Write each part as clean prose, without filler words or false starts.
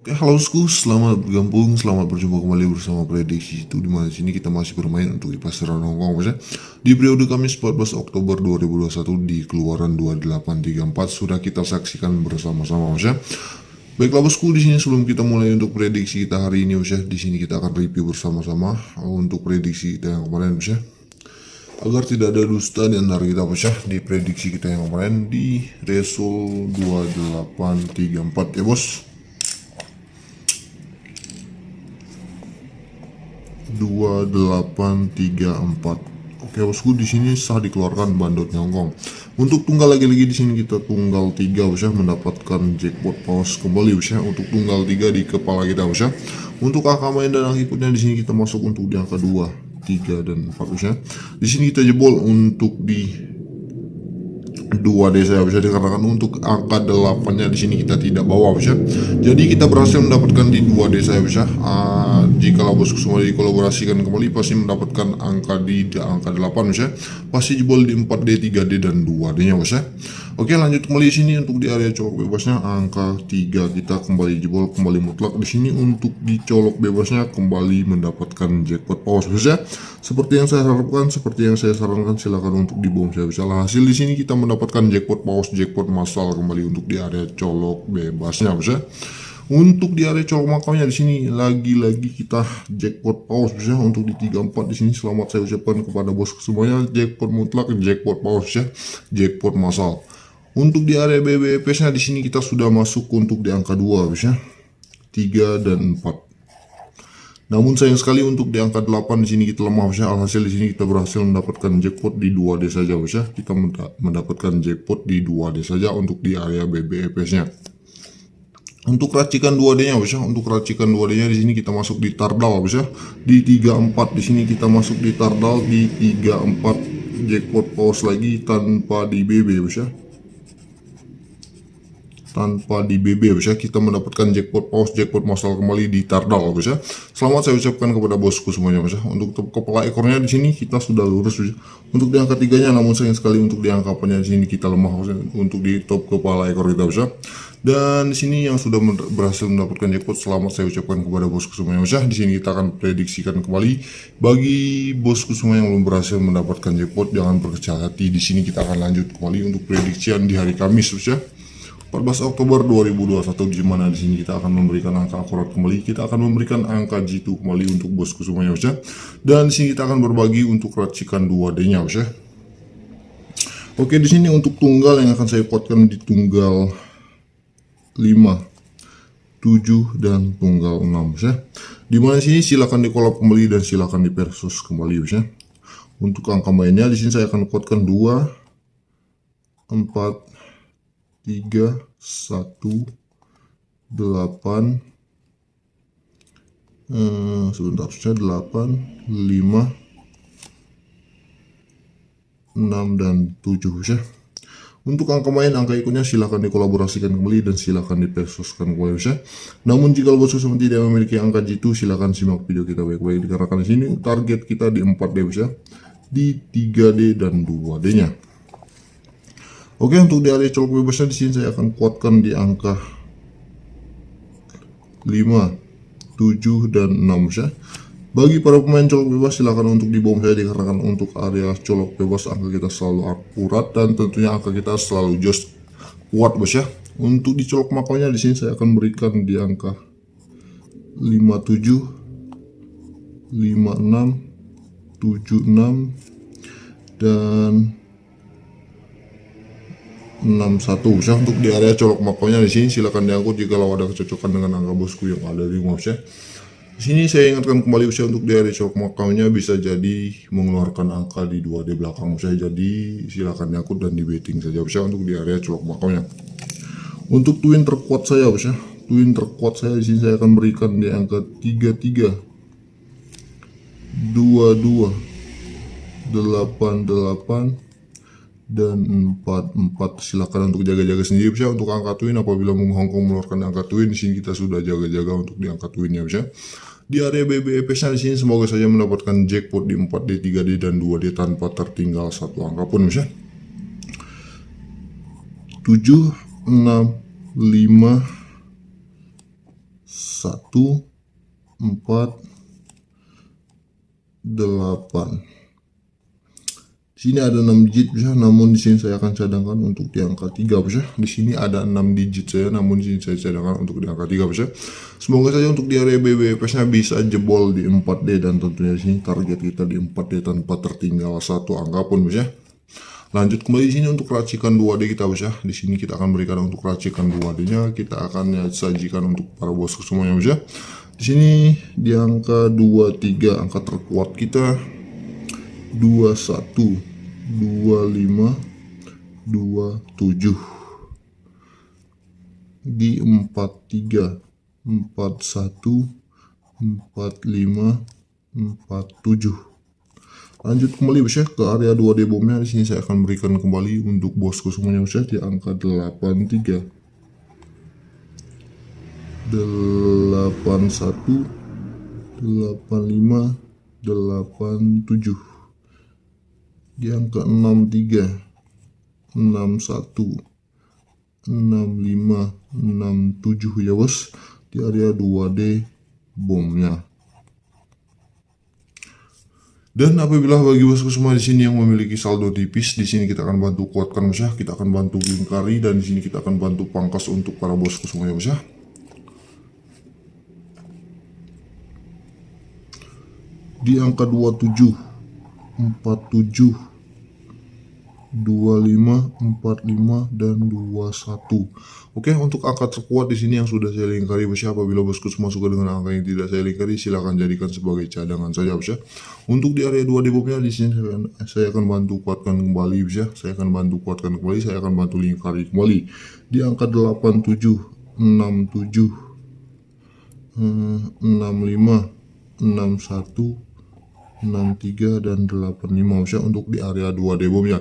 Halo Sku, selamat bergabung, selamat berjumpa kembali bersama Prediksi Itu, di mana sini kita masih bermain untuk di pasaran Hongkong, Bos ya. Di periode Kamis 14 Oktober 2021 di keluaran 2834 sudah kita saksikan bersama-sama, Bos ya. Baiklah bosku, di sini sebelum kita mulai untuk prediksi kita hari ini, Bos ya, di sini kita akan review bersama-sama untuk prediksi kita yang kemarin, Bos ya. Agar tidak ada dusta di antara kita, Bos ya, di prediksi kita yang kemarin di Resul 2834 ya, Bos. 2834. Oke bosku, di sini sah dikeluarkan bandotnya Hongkong. Untuk tunggal lagi-lagi di sini kita tunggal 3, Bos ya, mendapatkan jackpot paus kembali, Bos ya, untuk tunggal 3 di kepala kita, Bos ya. Untuk angka main dan angka ikutnya di sini kita masuk untuk di angka 2, 3 dan 4, Bos ya. Di sini kita jebol untuk di 2 desa, bisa dikatakan untuk angka 8-nya di sini kita tidak bawa, Bos ya. Jadi kita berhasil mendapatkan di 2 desa, Bos ya. Jika bosku semua dikolaborasikan kembali pasti mendapatkan angka di angka 8, Bos ya. Pasti jebol di 4D, 3D dan 2D nya, Bos ya. Oke, lanjut kembali sini untuk di area colok bebasnya angka 3 kita kembali jebol kembali mutlak di sini untuk di colok bebasnya kembali mendapatkan jackpot paus, Bos ya. Seperti yang saya harapkan, seperti yang saya sarankan, silakan untuk dibom saya bisa. Hasil di sini kita mendapatkan jackpot paus, jackpot massal kembali untuk di area colok bebasnya, Bos ya. Untuk di area colok makaunya di sini lagi-lagi kita jackpot paus, Bos ya. Untuk di 34 di sini selamat saya ucapkan kepada bosku semuanya, jackpot mutlak, jackpot paus ya, jackpot massal. Untuk di area BBPS-nya di sini kita sudah masuk untuk di angka 2, Bos ya. 3 dan 4. Namun sayang sekali untuk di angka 8 di sini kita lemah, Bos ya. Alhasil di sini kita berhasil mendapatkan jackpot di 2D saja, Bos ya. Kita mendapatkan jackpot di 2D saja untuk di area BBPS-nya. Untuk racikan 2D-nya, Bos ya. Untuk racikan 2D-nya di sini kita masuk di Tardal, Bos ya. Di 34 di sini kita masuk di Tardal, di 34 jackpot paus lagi tanpa di BB, Bos ya. Tanpa di BB, Bos ya, kita mendapatkan jackpot paus, jackpot massal kembali di Tardal, Bos ya. Selamat saya ucapkan kepada bosku semuanya, Bos ya. Untuk kepala ekornya di sini kita sudah lurus, Bos ya. Untuk di angka 3-nya, namun sayang sekali untuk di angka apanya di sini kita lemah, Bos ya. Untuk di top kepala ekor kita, Bos ya. Dan di sini yang sudah berhasil mendapatkan jackpot, selamat saya ucapkan kepada bosku semuanya, Bos ya. Di sini kita akan prediksikan kembali bagi bosku semua yang belum berhasil mendapatkan jackpot, jangan berkecil hati. Di sini kita akan lanjut kembali untuk prediksian di hari Kamis, Bos ya. 14 Oktober 2021, di mana di sini kita akan memberikan angka akurat kembali, kita akan memberikan angka G2 kembali untuk bosku semuanya, Bos ya. Dan di sini kita akan berbagi untuk racikan 2D-nya, Bos ya. Oke, di sini untuk tunggal yang akan saya kuatkan di tunggal 5, 7 dan tunggal 6, Bos ya. Di mana sini silakan dikolab kembali dan silakan di versus kembali, Bos ya. Untuk angka mainnya di sini saya akan kuatkan 2, 4, 3, 1, 8, sebentar, saya 8, 5, 6 dan 7, ya. Untuk angka main, angka ikutnya silahkan dikolaborasikan kembali dan silahkan dipersuskan kembali, ya. Namun jika bosku semua tidak memiliki angka G2, silahkan simak video kita baik-baik, dikarenakan di sini target kita di 4D, ya, di 3D dan 2D nya. Oke, untuk di area colok bebasnya di sini saya akan kuatkan di angka 5, 7 dan 6, ya. Bagi para pemain colok bebas silakan untuk dibom saya, dikarenakan untuk area colok bebas angka kita selalu akurat dan tentunya angka kita selalu jos kuat, Bos ya. Untuk di colok makaunya di sini saya akan berikan di angka 57, 56, 76 dan 61, Bos ya. Untuk di area colok makaunya di sini silakan diangkut jika ada kecocokan dengan angka bosku yang ada di rumah, Bos ya. Di sini saya ingatkan kembali, Bos ya, untuk di area colok makaunya bisa jadi mengeluarkan angka di 2D belakang, Bos ya. Jadi silakan diangkut dan di betting saja, Bos ya, untuk di area colok makaunya. Untuk twin terkuat saya, Bos ya. Twin terkuat saya di sini saya akan berikan di angka 33, 22, 88 dan 44. Silakan untuk jaga-jaga sendiri, Bos ya. Untuk angka twin apabila Hongkong mengeluarkan angka twin di sini kita sudah jaga-jaga untuk di angka twinnya, Bos ya. Di area BBEPS-nya di sini semoga saja mendapatkan jackpot di 4D, 3D dan 2D tanpa tertinggal satu angka pun, Bos ya. 7, 6, 5, 1, 4, 8. Di sini ada 6 digit bisa, namun di sini saya akan cadangkan untuk di angka 3 bisa. Di sini ada 6 digit saya, namun di sini saya cadangkan untuk di angka 3 bisa. Semoga saja untuk di area BBFS-nya bisa jebol di 4D, dan tentunya di sini target kita di 4D tanpa tertinggal satu angka pun bisa. Lanjut kembali di sini untuk racikan 2D kita bisa. Di sini kita akan berikan untuk racikan 2D-nya, kita akan sajikan untuk para bosku semuanya bisa. Di sini di angka 23 angka terkuat kita 21, 25, 27. Di 43, 41, 45, 47. Lanjut kembali bosnya ke area 2D bomnya. Di sini saya akan berikan kembali untuk bosku semuanya bosnya di angka 83, 81, 85, 87. Di angka 63, 61, 65, 67 ya bos, di area 2D bomnya. Dan apabila bagi bosku semua di sini yang memiliki saldo tipis, di sini kita akan bantu kuatkan bos ya, kita akan bantu lingkari, dan di sini kita akan bantu pangkas untuk para bosku semuanya bos ya. Di angka 27, 47, 25, 45, dan 21. Oke, untuk angka terkuat di sini yang sudah saya lingkari bos ya. Apabila bosku semua suka dengan angka yang tidak saya lingkari, silahkan jadikan sebagai cadangan saja bos ya. Untuk di area 2D bomnya di sini saya akan bantu kuatkan kembali bos ya. Saya akan bantu kuatkan kembali, saya akan bantu lingkari kembali di angka 87, 67, 65, 61, 63, dan 85 bos ya, untuk di area 2D bomnya.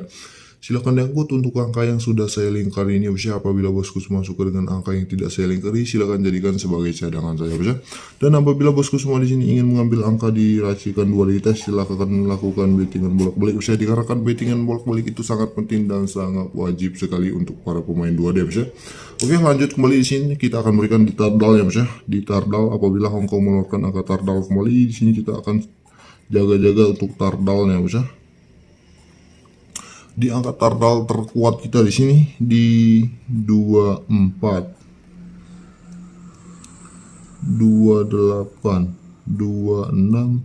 Silahkan diangkut untuk angka yang sudah saya lingkari ini bos ya. Apabila bosku semua suka dengan angka yang tidak saya lingkari, silahkan jadikan sebagai cadangan saja bos ya. Dan apabila bosku semua di sini ingin mengambil angka di racikan 2D kita, silahkan melakukan bettingan bolak-balik bos ya. Dikarenakan bettingan bolak-balik itu sangat penting dan sangat wajib sekali untuk para pemain 2D bos ya. Oke, lanjut kembali di sini kita akan berikan di tardal ya bos ya. Di tardal apabila Hongkong mengeluarkan angka tardal kembali, di sini kita akan jaga-jaga untuk tardalnya bos ya. Di angka tardal terkuat kita di sini di 24, 28, 26,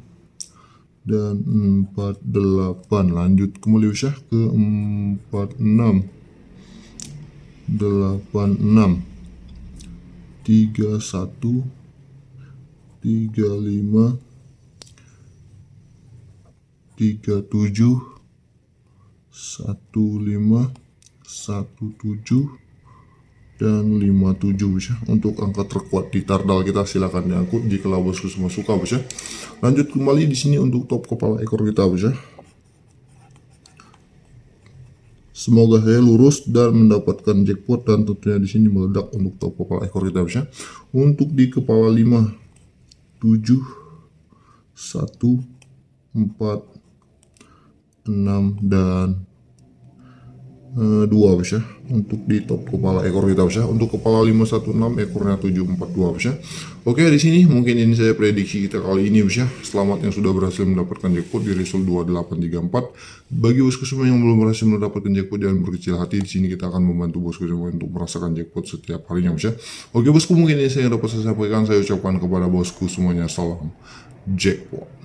dan 48. Lanjut kembali bos ya ke 46, 86, 31, 35, 37, 15, 17, dan 57 bos ya. Untuk angka terkuat di tardal kita silahkan diangkut jika bosku semua suka bos ya. Lanjut kembali di sini untuk top kepala ekor kita bos ya. Semoga saya lurus dan mendapatkan jackpot, dan tentunya di sini meledak untuk top kepala ekor kita bos ya. Untuk di kepala 5, 7, 1, 4, 6, dan 2 bos ya. Untuk di top kepala ekor kita bos ya. Untuk kepala 516, ekornya 742 bos ya. Oke, di sini mungkin ini saya prediksi kita kali ini bos ya. Selamat yang sudah berhasil mendapatkan jackpot di result 2834. Bagi bosku semua yang belum berhasil mendapatkan jackpot, jangan berkecil hati. Di sini kita akan membantu bosku semua untuk merasakan jackpot setiap harinya bos ya. Oke bosku, mungkin ini saya dapat saya sampaikan. Saya ucapkan kepada bosku semuanya salam jackpot.